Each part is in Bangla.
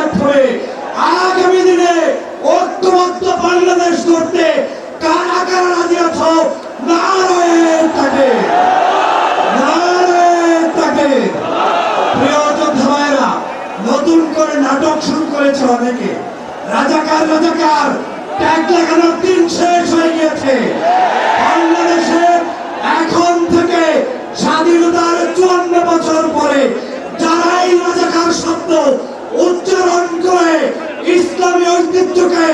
মাধ্যমে আগামী দিনে ঐক্যবদ্ধ বাংলাদেশ করতে কারা কারা রাজি আছো? নারায়ে তাকবীর, নারায়ে তাকবীর। প্রিয় যোদ্ধা ভাইরা, নতুন করে নাটক শুরু করেছে অনেকে। রাজাকার রাজাকার ট্যাগ লাগানোর দিন শেষ হয়ে গিয়েছে। বাংলাদেশে এখন থেকে স্বাধীনতার 54 বছর পরে যারাই রাজাকার শব্দ উচ্চারণ করে ইসলামী ঐতিহ্যকে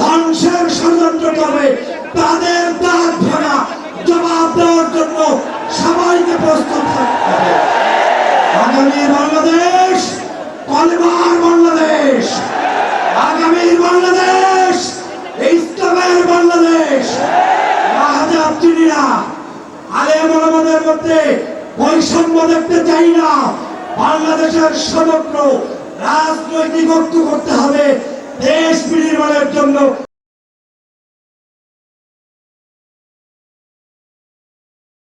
ধ্বংসের ষড়যন্ত্র করবে, তাদের দাঁত ভাঙা জবাব দেওয়ার জন্য সবাইকে প্রস্তুত থাকতে হবে। আগামীর বাংলাদেশ কলেমার বাংলাদেশ, আগামীর বাংলাদেশ ইসলামের বাংলাদেশ। রাহাজাব চিনি না, আলেম ওলামাদের মধ্যে বৈষম্য দেখতে চাই না। বাংলাদেশের সমগ্র রাজনৈতিক ঐক্য করতে হবে দেশ বিনির্মাণের জন্য।